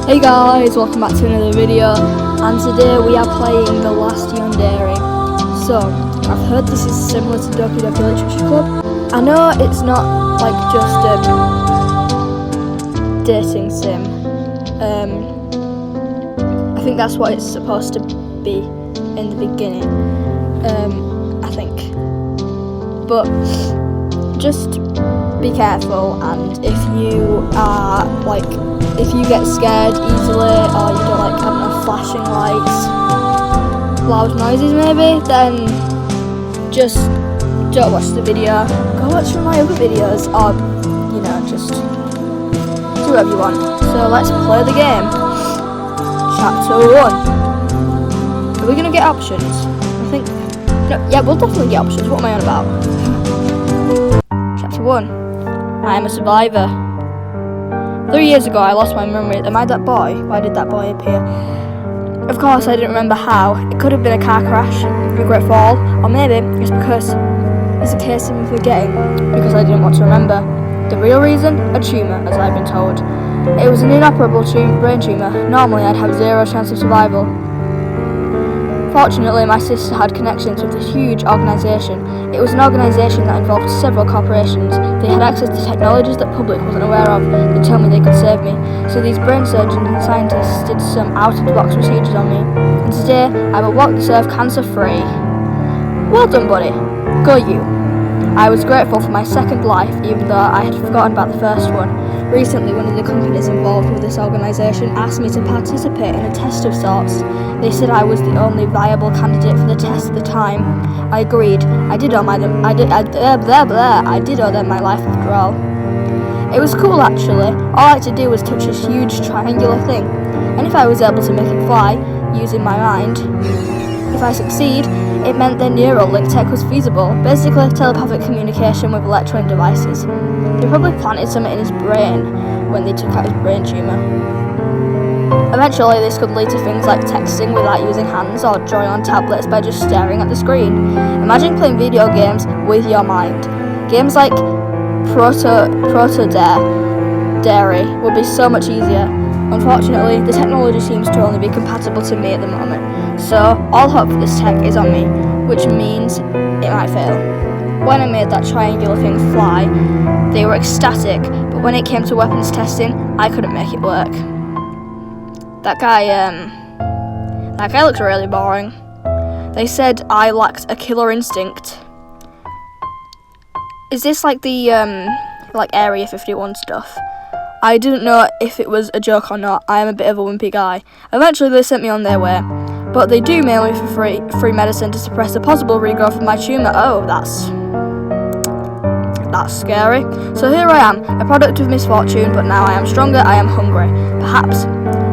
Hey guys, welcome back to another video, and today we are playing the last Yandere. So, I've heard this is similar to Dojo Literature Club. I know it's not like just a dating sim. I think that's what it's supposed to be in the beginning, I think. But just be careful, and if you are if you get scared easily, or you don't like having flashing lights, loud noises maybe, then just don't watch the video. Go watch some of my other videos, or just do whatever you want. So let's play the game. Chapter 1. Are we gonna get options? I think yeah, we'll definitely get options. What am I on about? Chapter 1. I am a survivor. 3 years ago, I lost my memory. Am I that boy? Why did that boy appear? Of course, I didn't remember how. It could have been a car crash, a great fall, or maybe it's because it's a case of me forgetting because I didn't want to remember. The real reason? A tumour, as I've been told. It was an inoperable brain tumour. Normally, I'd have zero chance of survival. Fortunately, my sister had connections with a huge organisation. It was an organisation that involved several corporations. They had access to technologies that the public wasn't aware of. They told me they could save me. So these brain surgeons and scientists did some out-of-the-box procedures on me. And today, I will walk this earth cancer-free. Well done, buddy. Go you. I was grateful for my second life, even though I had forgotten about the first one. Recently, one of the companies involved with this organisation asked me to participate in a test of sorts. They said I was the only viable candidate for the test at the time. I agreed. I did owe them my life after all. It was cool actually. All I had to do was touch this huge triangular thing, and if I was able to make it fly using my mind, if I succeed, it meant the neural link tech was feasible, basically telepathic communication with electronic devices. They probably planted something in his brain when they took out his brain tumour. Eventually, this could lead to things like texting without using hands, or drawing on tablets by just staring at the screen. Imagine playing video games with your mind. Games like Dairy would be so much easier. Unfortunately, the technology seems to only be compatible to me at the moment, so all hope for this tech is on me, which means it might fail. When I made that triangular thing fly, they were ecstatic, but when it came to weapons testing, I couldn't make it work. That guy looks really boring. They said I lacked a killer instinct. Is this like the Area 51 stuff? I didn't know if it was a joke or not. I am a bit of a wimpy guy. Eventually they sent me on their way, but they do mail me for free medicine to suppress a possible regrowth of my tumour. Oh, that's scary. So here I am, a product of misfortune, but now I am stronger, I am hungry. Perhaps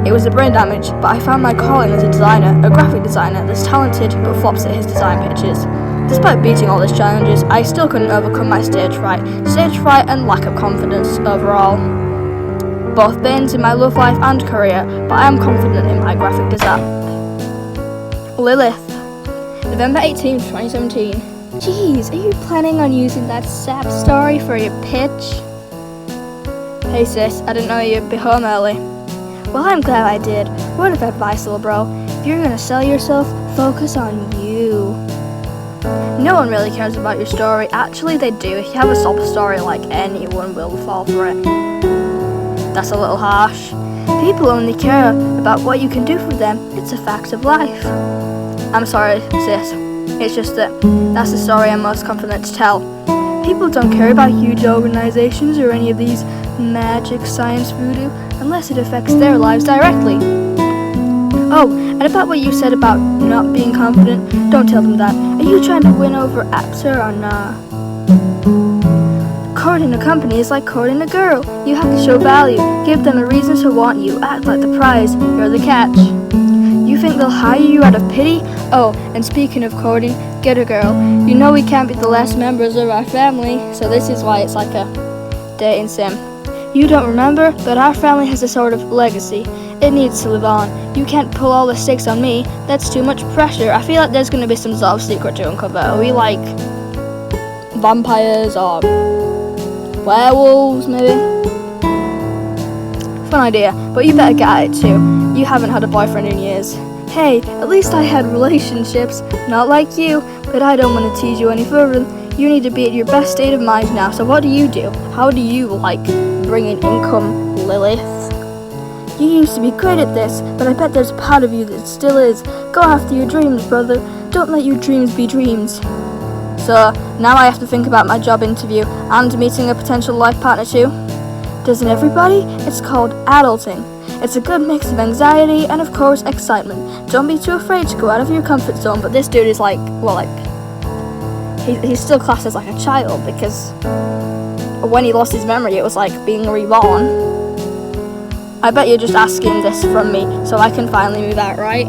it was the brain damage, but I found my calling as a designer, a graphic designer that's talented but flops at his design pictures. Despite beating all these challenges, I still couldn't overcome my stage fright and lack of confidence overall. Both banes in my love life and career, but I am confident in my graphic design. Lilith, November 18th, 2017. Jeez, are you planning on using that sap story for your pitch? Hey sis, I didn't know you'd be home early. Well, I'm glad I did. Word of advice, little bro. If you're gonna sell yourself, focus on you. No one really cares about your story. Actually, they do. If you have a sob story, anyone will fall for it. That's a little harsh. People only care about what you can do for them. It's a fact of life. I'm sorry, sis. It's just that's the story I'm most confident to tell. People don't care about huge organizations or any of these magic science voodoo unless it affects their lives directly. Oh, and about what you said about not being confident, don't tell them that. Are you trying to win over Apser or nah? Courting a company is like courting a girl. You have to show value, give them a reason to want you, act like the prize, you're the catch. You think they'll hire you out of pity? Oh, and speaking of courting, get a girl. You know we can't be the last members of our family, so this is why it's like a dating sim. You don't remember, but our family has a sort of legacy. It needs to live on. You can't pull all the stakes on me. That's too much pressure. I feel like there's going to be some sort of secret to uncover. Are we like vampires or werewolves, maybe? fun idea, but you better get at it too. You haven't had a boyfriend in years. Hey, at least I had relationships. Not like you, but I don't want to tease you any further. You need to be at your best state of mind now, so what do you do? How do you like bringing income, Lilith? You used to be great at this, but I bet there's a part of you that still is. Go after your dreams, brother. Don't let your dreams be dreams. So, now I have to think about my job interview and meeting a potential life partner too. Doesn't everybody? It's called adulting. It's a good mix of anxiety and of course excitement. Don't be too afraid to go out of your comfort zone, but this dude is he's still classed as like a child because when he lost his memory it was like being reborn. I bet you're just asking this from me so I can finally move out, right?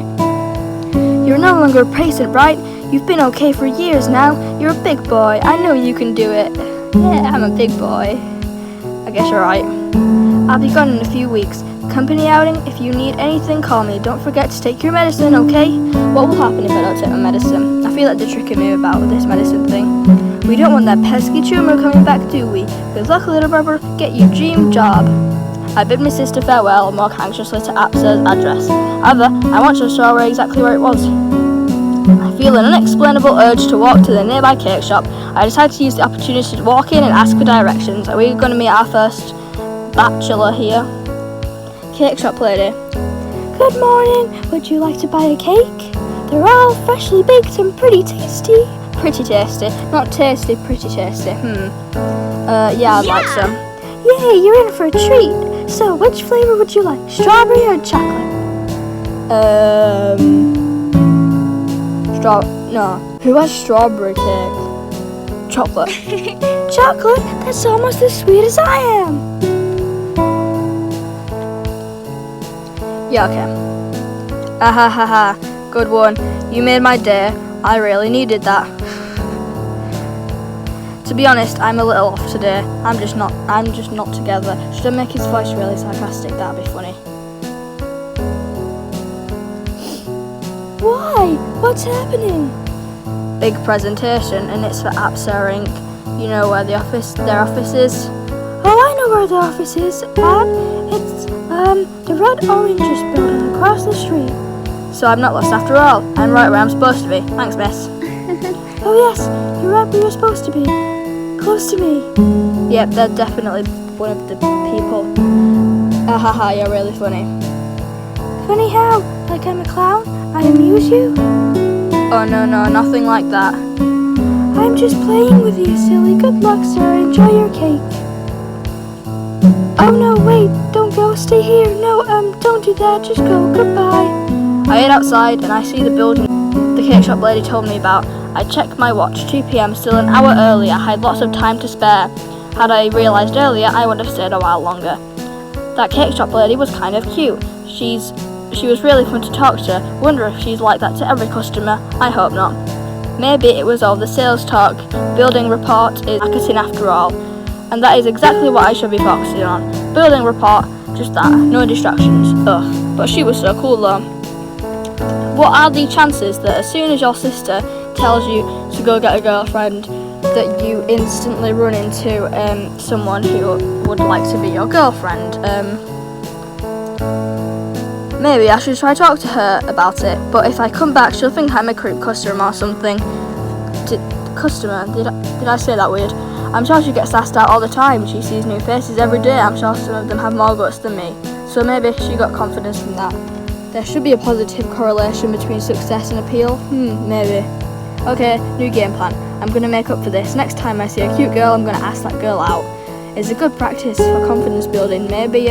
You're no longer a patient, right? You've been okay for years now. You're a big boy. I know you can do it. Yeah, I'm a big boy. I guess you're right. I'll be gone in a few weeks. Company outing, if you need anything, call me. Don't forget to take your medicine, okay? What will happen if I don't take my medicine? I feel like they're tricking me about this medicine thing. We don't want that pesky tumor coming back, do we? Good luck, little brother. Get your dream job. I bid my sister farewell and walk anxiously to Apsa's address. However, I want to show her exactly where it was. I feel an unexplainable urge to walk to the nearby cake shop. I decide to use the opportunity to walk in and ask for directions. Are we going to meet our first bachelor here? Cake shop lady. Good morning. Would you like to buy a cake? They're all freshly baked and pretty tasty. Pretty tasty. Not tasty, pretty tasty. Yeah, I'd like some. Yay, you're in for a treat. So, which flavor would you like? Strawberry or chocolate? No. Who has strawberry cake? Chocolate. Chocolate? That's almost as sweet as I am. Yeah, okay. Ha. Good one. You made my day. I really needed that. To be honest, I'm a little off today. I'm just not together. Should I make his voice really sarcastic? That'd be funny. Why? What's happening? Big presentation, and it's for Apsa Inc. You know where their office is? Oh, I know where the office is. It's the red oranges building across the street. So I'm not lost after all. I'm right where I'm supposed to be. Thanks, miss. Oh yes, you're right where you're supposed to be. Close to me. Yep, they're definitely one of the people. You're really funny. Funny how? Like I'm a clown? I amuse you? Oh no, nothing like that. I'm just playing with you, silly. Good luck, sir. Enjoy your cake. Oh no, wait, don't go. Stay here. No, don't do that. Just go. Goodbye. I head outside and I see the building the cake shop lady told me about. I checked my watch, 2 p.m, still an hour early. I had lots of time to spare. Had I realised earlier, I would have stayed a while longer. That cake shop lady was kind of cute. She was really fun to talk to. Wonder if she's like that to every customer. I hope not. Maybe it was all the sales talk. Building report is marketing after all. And that is exactly what I should be focusing on. Building report, just that, no distractions. Ugh, but she was so cool though. What are the chances that as soon as your sister tells you to go get a girlfriend, that you instantly run into someone who would like to be your girlfriend? Maybe I should try talk to her about it, but if I come back she'll think I'm a creep customer or something. Customer? Did I say that weird? I'm sure she gets asked out all the time. She sees new faces every day. I'm sure some of them have more guts than me. So maybe she got confidence from that. There should be a positive correlation between success and appeal. Maybe. Okay, new game plan. I'm going to make up for this. Next time I see a cute girl, I'm going to ask that girl out. It's a good practice for confidence building. Maybe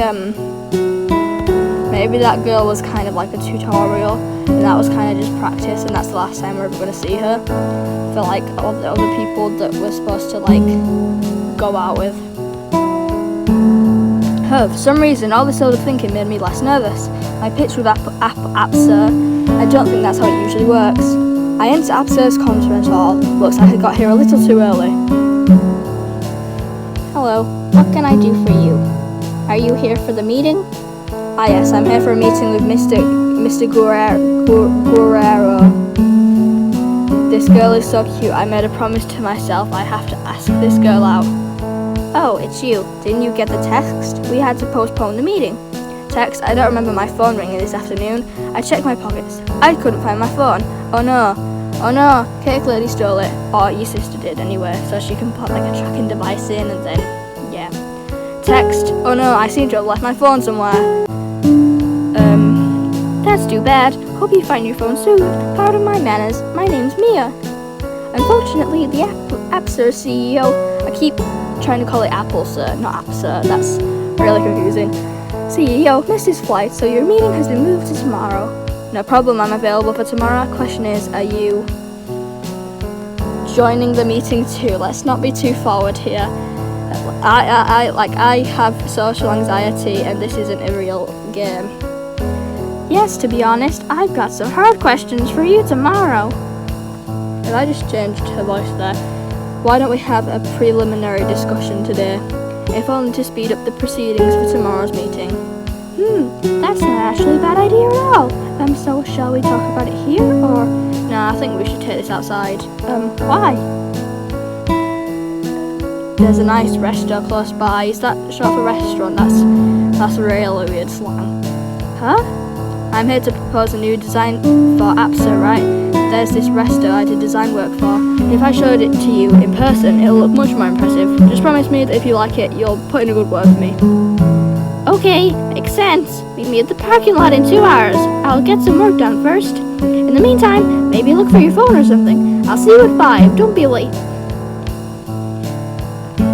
that girl was kind of like a tutorial, and that was kind of just practice, and that's the last time we're ever going to see her. For like all the other people that we're supposed to like go out with. For some reason, all this sort of thinking made me less nervous. My pitch with Apsa, I don't think that's how it usually works. I enter Apsa's conference hall. Looks like I got here a little too early. Hello, what can I do for you? Are you here for the meeting? Ah yes, I'm here for a meeting with Mr. Guerrero. This girl is so cute. I made a promise to myself I have to ask this girl out. Oh, it's you. Didn't you get the text? We had to postpone the meeting. Text, I don't remember my phone ringing this afternoon. I checked my pockets. I couldn't find my phone. Oh no. Oh no, cake lady stole it. Or your sister did anyway, so she can put like a tracking device in and then, yeah. Text, oh no, I seem to have left my phone somewhere. That's too bad. Hope you find your phone soon. Pardon my manners. My name's Mia. Unfortunately, the App Sir CEO, I keep trying to call it Apple Sir, not App Sir. That's really confusing. CEO missed his flight, so your meeting has been moved to tomorrow. No problem, I'm available for tomorrow. Question is, are you joining the meeting too? Let's not be too forward here. I have social anxiety, and this isn't a real game. Yes, to be honest, I've got some hard questions for you tomorrow. And I just changed her voice there. Why don't we have a preliminary discussion today? If only to speed up the proceedings for tomorrow's meeting. That's not actually a bad idea at all. So shall we talk about it here, or? Nah, I think we should take this outside. Why? There's a nice resto close by. Is that short for restaurant? That's really weird slang. Huh? I'm here to propose a new design for APSA, right? There's this resto I did design work for. If I showed it to you in person, it'll look much more impressive. Just promise me that if you like it, you'll put in a good word for me. Okay, makes sense. Meet me at the parking lot in 2 hours. I'll get some work done first. In the meantime, maybe look for your phone or something. I'll see you at 5. Don't be late.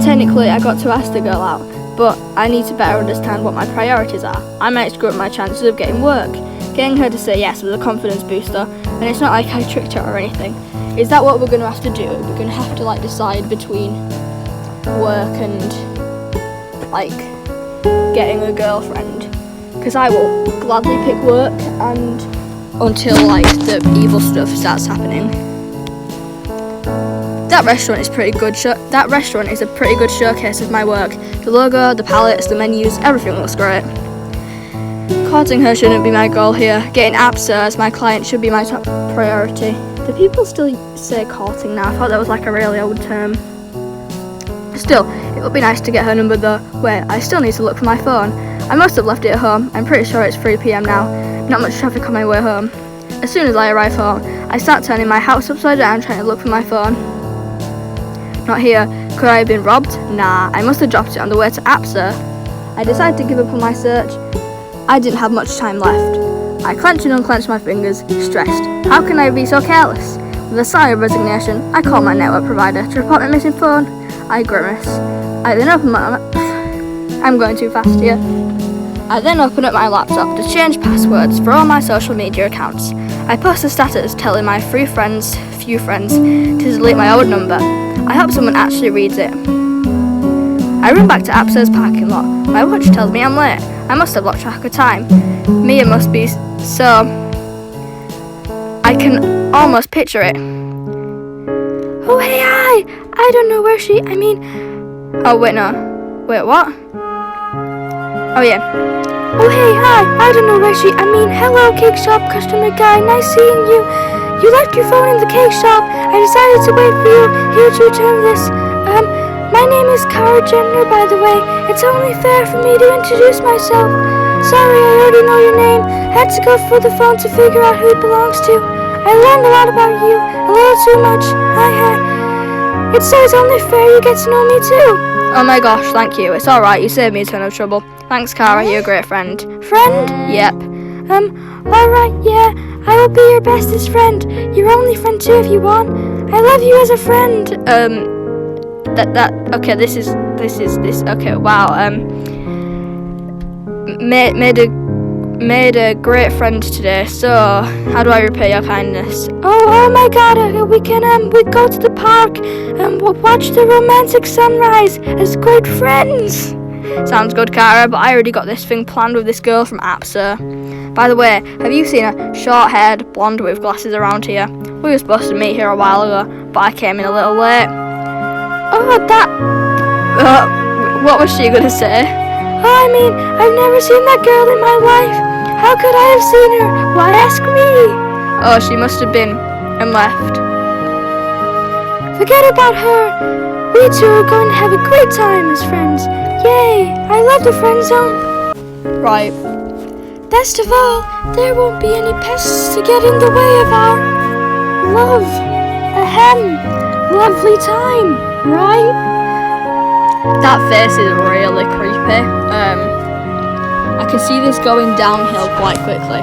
Technically, I got to ask the girl out, but I need to better understand what my priorities are. I might screw up my chances of getting work. Getting her to say yes was a confidence booster, and it's not like I tricked her or anything. Is that what we're going to have to do? We're going to have to decide between work and getting a girlfriend, because I will gladly pick work and until the evil stuff starts happening. That restaurant is pretty good. That restaurant is a pretty good showcase of my work. The logo, the palettes, the menus, everything looks great. Courting her shouldn't be my goal here. Getting APSA as my client should be my top priority. Do people still say courting now? I thought that was a really old term. Still, it would be nice to get her number though. Wait, I still need to look for my phone. I must have left it at home. I'm pretty sure it's 3 p.m. now. Not much traffic on my way home. As soon as I arrive home, I start turning my house upside down trying to look for my phone. Not here. Could I have been robbed? Nah, I must have dropped it on the way to APSA. I decided to give up on my search. I didn't have much time left. I clenched and unclenched my fingers, stressed. How can I be so careless? With a sigh of resignation, I called my network provider to report my missing phone. I grimace. I then opened I'm going too fast here. I then opened up my laptop to change passwords for all my social media accounts. I post a status telling my few friends to delete my old number. I hope someone actually reads it. I run back to APSA's parking lot. My watch tells me I'm late. I must have lost track of time. Mia must be so... I can almost picture it. Oh, hey, hi! I don't know where she... Oh, wait, no. Wait, what? Oh, yeah. Oh, hey, hi! I don't know where she... hello, cake shop customer guy. Nice seeing you. You left your phone in the cake shop. I decided to wait for you here to return this. My name is Cara Jenner, by the way. It's only fair for me to introduce myself. Sorry, I already know your name. Had to go for the phone to figure out who it belongs to. I learned a lot about you. A little too much. It's only fair you get to know me too. Oh my gosh, thank you. It's alright, you saved me a ton of trouble. Thanks, Cara, you're a great friend. Friend? Yep. Alright, yeah. I will be your bestest friend. Your only friend too if you want. I love you as a friend. Okay, this, okay, wow, made a great friend today, so how do I repay your kindness? Oh my god, we go to the park and we'll watch the romantic sunrise as great friends. Sounds good, Cara, but I already got this thing planned with this girl from APSA. By the way, have you seen a short-haired blonde with glasses around here? We were supposed to meet here a while ago, but I came in a little late. Oh, that... what was she gonna say? I've never seen that girl in my life. How could I have seen her? Why ask me? Oh, she must have been and left. Forget about her. We two are going to have a great time as friends. Yay, I love the friend zone. Right, Best of all, there won't be any pests to get in the way of our lovely time, right? That face is really creepy. I can see this going downhill quite quickly.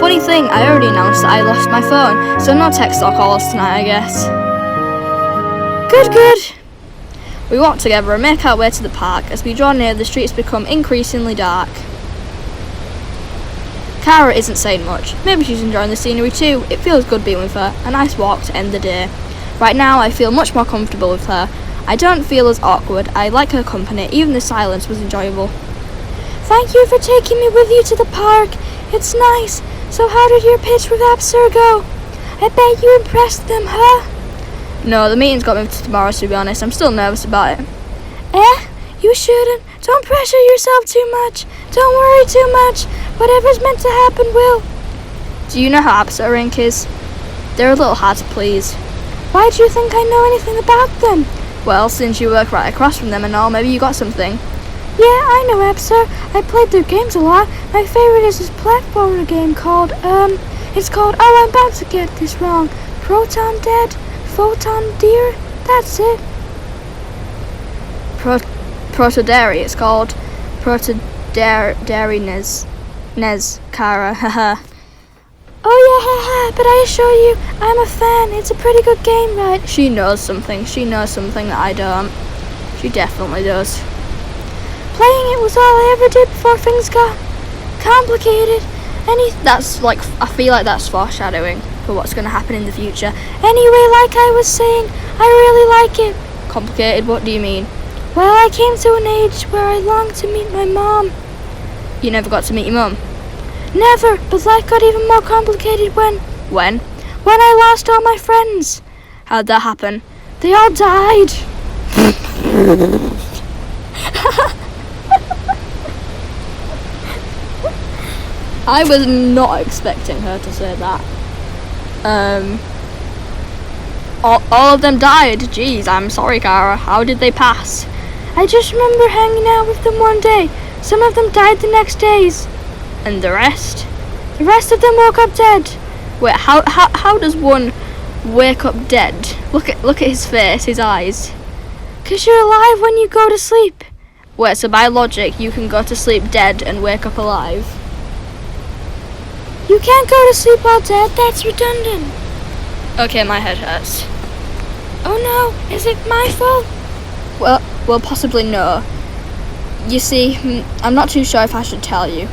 Funny thing, I already announced that I lost my phone, so no text or calls tonight, I guess. Good. We walk together and make our way to the park. As we draw near, the streets become increasingly dark. Cara isn't saying much. Maybe she's enjoying the scenery too. It feels good being with her. A nice walk to end the day. Right now, I feel much more comfortable with her. I don't feel as awkward. I like her company. Even the silence was enjoyable. Thank you for taking me with you to the park. It's nice. So how did your pitch with Absur go? I bet you impressed them, huh? No, the meeting's got moved to tomorrow, to be honest. I'm still nervous about it. You shouldn't. Don't pressure yourself too much. Don't worry too much. Whatever's meant to happen will. Do you know how Absur rank is? They're a little hard to please. Why do you think I know anything about them? Well, since you work right across from them and all, maybe you got something. Yeah, I know Absur. I played their games a lot. My favorite is this platformer game called, it's called, I'm about to get this wrong. Proton Dead? Photon Deer? That's it. Protodairy, it's called. Protodairy Nez, Cara, haha. Oh yeah, haha, but I assure you, I'm a fan. It's a pretty good game, right? She knows something that I don't. She definitely does. Playing it was all I ever did before things got complicated. That's like, I feel like that's foreshadowing for what's going to happen in the future. Anyway, like I was saying, I really like it. Complicated, what do you mean? Well, I came to an age where I longed to meet my mom. You never got to meet your mum? Never, but life got even more complicated when? When I lost all my friends. How'd that happen? They all died. I was not expecting her to say that. All of them died. Jeez, I'm sorry, Cara. How did they pass? I just remember hanging out with them one day. Some of them died the next days. And the rest? The rest of them woke up dead. Wait, how does one wake up dead? Look at his face, his eyes. 'Cause you're alive when you go to sleep. Wait, so by logic, you can go to sleep dead and wake up alive? You can't go to sleep while dead, that's redundant. Okay, my head hurts. Oh no, is it my fault? Well, possibly no. You see, I'm not too sure if I should tell you.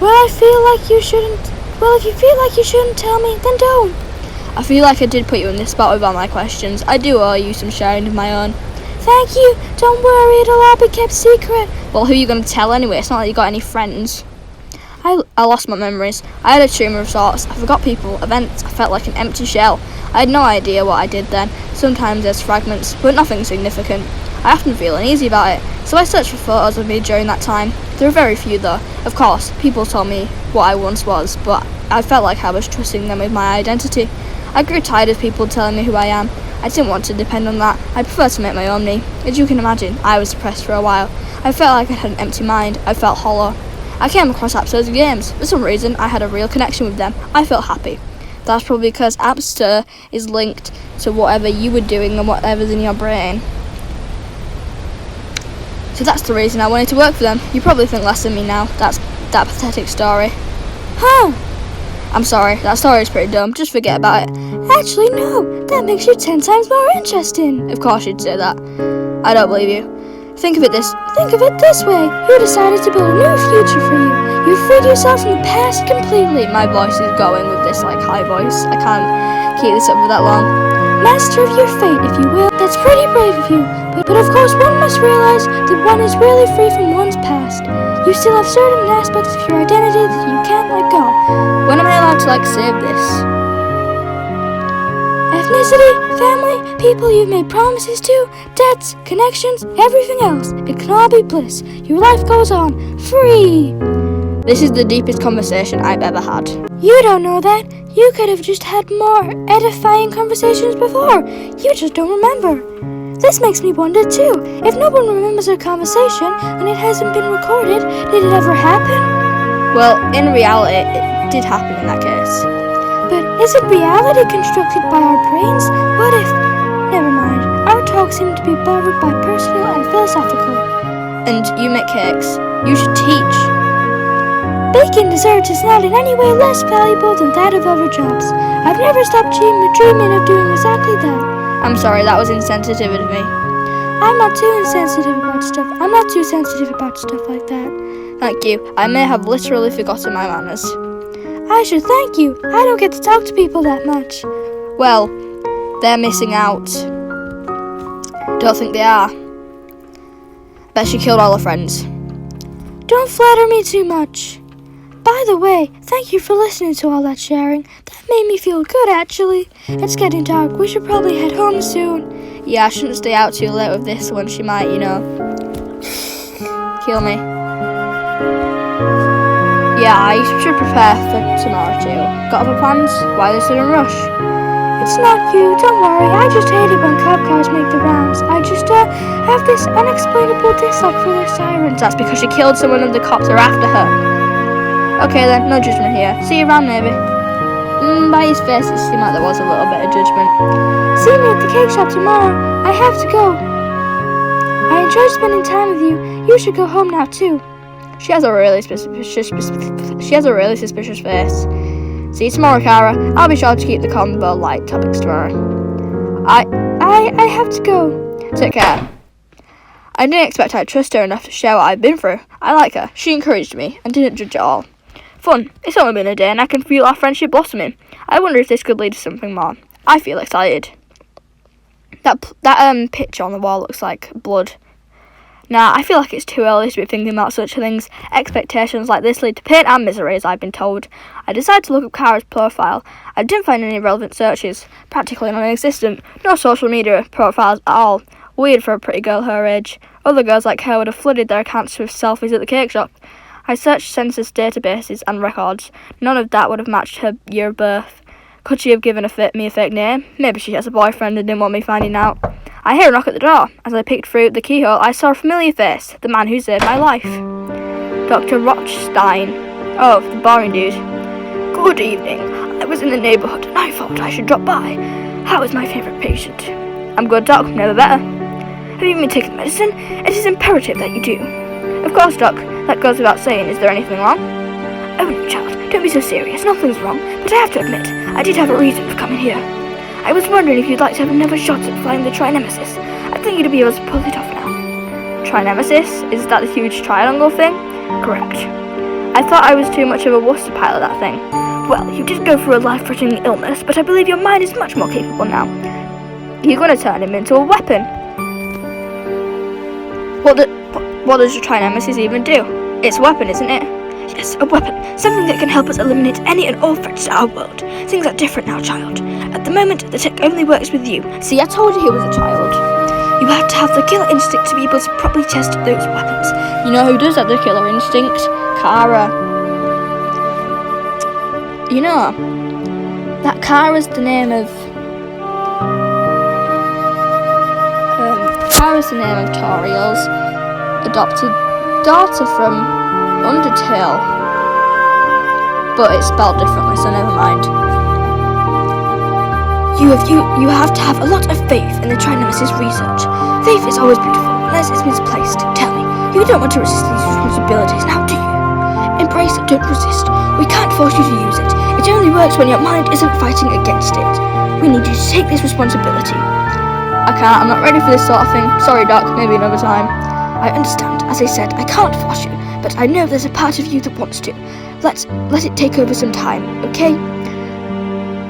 Well, I feel like you shouldn't. Well, if you feel like you shouldn't tell me, then don't. I feel like I did put you in this spot with all my questions. I do owe you some sharing of my own. Thank you. Don't worry, it'll all be kept secret. Well, who are you going to tell anyway? It's not like you got any friends. I lost my memories. I had a tumour of sorts. I forgot people, events. I felt like an empty shell. I had no idea what I did then. Sometimes there's fragments, but nothing significant. I often feel uneasy about it, so I searched for photos of me during that time. There are very few though. Of course, people told me what I once was, but I felt like I was trusting them with my identity. I grew tired of people telling me who I am. I didn't want to depend on that. I prefer to make my own me. As you can imagine, I was depressed for a while. I felt like I had an empty mind. I felt hollow. I came across Absur's games. For some reason, I had a real connection with them. I felt happy. That's probably because Absur is linked to whatever you were doing and whatever's in your brain. So that's the reason I wanted to work for them. You probably think less of me now. That's that pathetic story. Huh. I'm sorry, that story is pretty dumb. Just forget about it. Actually, no. That makes you 10 times more interesting. Of course you'd say that. I don't believe you. Think of it this way. You decided to build a new future for you. You freed yourself from the past completely. My voice is going with this high voice. I can't keep this up for that long. Master of your fate, if you will. That's pretty brave of you. But of course one must realize that one is really free from one's past. You still have certain aspects of your identity that you can't let go. When am I allowed to save this? Ethnicity, family, people you've made promises to, debts, connections, everything else. It can all be bliss. Your life goes on, free. This is the deepest conversation I've ever had. You don't know that. You could have just had more edifying conversations before. You just don't remember. This makes me wonder too. If no one remembers our conversation and it hasn't been recorded, did it ever happen? Well, in reality, it did happen in that case. But isn't reality constructed by our brains? What if... Never mind. Our talk seemed to be borrowed by personal and philosophical. And you make cakes. You should teach. Baking desserts is not in any way less valuable than that of other jobs. I've never stopped dreaming of doing exactly that. I'm sorry, that was insensitive of me. I'm not too sensitive about stuff. I'm not too sensitive about stuff like that. Thank you. I may have literally forgotten my manners. I should thank you. I don't get to talk to people that much. Well, they're missing out. Don't think they are. Bet she killed all her friends. Don't flatter me too much. By the way, thank you for listening to all that sharing. That made me feel good, actually. It's getting dark. We should probably head home soon. Yeah, I shouldn't stay out too late with this one. She might, kill me. Yeah, I should prepare for tomorrow too. Got other plans? Why this sudden rush? It's not you, don't worry. I just hate it when cop cars make the rounds. I just have this unexplainable dislike for their sirens. That's because she killed someone and the cops are after her. Okay then, no judgment here. See you around maybe. By his face it seemed like there was a little bit of judgment. See me at the cake shop tomorrow. I have to go. I enjoyed spending time with you. You should go home now too. She has a really suspicious face. See you tomorrow, Kara. I'll be sure to keep the combo light topics tomorrow. I have to go. Take care. I didn't expect I'd trust her enough to share what I've been through. I like her. She encouraged me and didn't judge at all. Fun. It's only been a day and I can feel our friendship blossoming. I wonder if this could lead to something more. I feel excited. That picture on the wall looks like blood. Nah, I feel like it's too early to be thinking about such things. Expectations like this lead to pain and misery, as I've been told. I decided to look up Kara's profile. I didn't find any relevant searches. Practically non-existent. No social media profiles at all. Weird for a pretty girl her age. Other girls like her would have flooded their accounts with selfies at the cake shop. I searched census databases and records. None of that would have matched her year of birth. Could she have given me a fake name? Maybe she has a boyfriend and didn't want me finding out. I hear a knock at the door. As I peeked through the keyhole, I saw a familiar face. The man who saved my life. Dr. Rothstein. Oh, the boring dude. Good evening. I was in the neighbourhood and I thought I should drop by. How is my favourite patient? I'm good, Doc. Never better. Have you been taking medicine? It is imperative that you do. Of course, Doc. That goes without saying. Is there anything wrong? Oh, no, child. Don't be so serious. Nothing's wrong. But I have to admit, I did have a reason for coming here. I was wondering if you'd like to have another shot at flying the Trinemesis. I think you'd be able to pull it off now. Trinemesis? Is that the huge triangle thing? Correct. I thought I was too much of a wuss to pilot that thing. Well, you did go through a life-threatening illness, but I believe your mind is much more capable now. You're going to turn him into a weapon. What does your Trinemesis even do? It's a weapon, isn't it? Yes, a weapon. Something that can help us eliminate any and all threats to our world. Things are different now, child. At the moment, the tech only works with you. See, I told you he was a child. You have to have the killer instinct to be able to properly test those weapons. You know who does have the killer instinct? Kara. You know, that Kara's the name of... Kara's the name of Toriel's adopted daughter from Undertale, but it's spelled differently, so never mind. You have to have a lot of faith in the Trinemesis research. Faith is always beautiful, unless it's misplaced. Tell me, you don't want to resist these responsibilities, now do you? Embrace it, don't resist. We can't force you to use it. It only works when your mind isn't fighting against it. We need you to take this responsibility. I can't, I'm not ready for this sort of thing. Sorry, Doc, maybe another time. I understand. As I said, I can't force you, but I know there's a part of you that wants to. Let it take over some time, okay?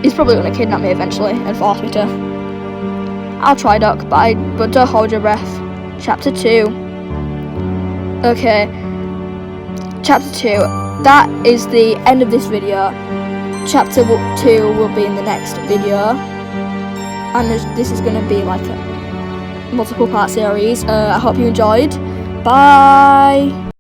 He's probably going to kidnap me eventually and force me to. I'll try, Doc, but don't hold your breath. Chapter 2. Okay. Chapter 2. That is the end of this video. Chapter 2 will be in the next video. And this is going to be like a multiple part series. I hope you enjoyed. Bye!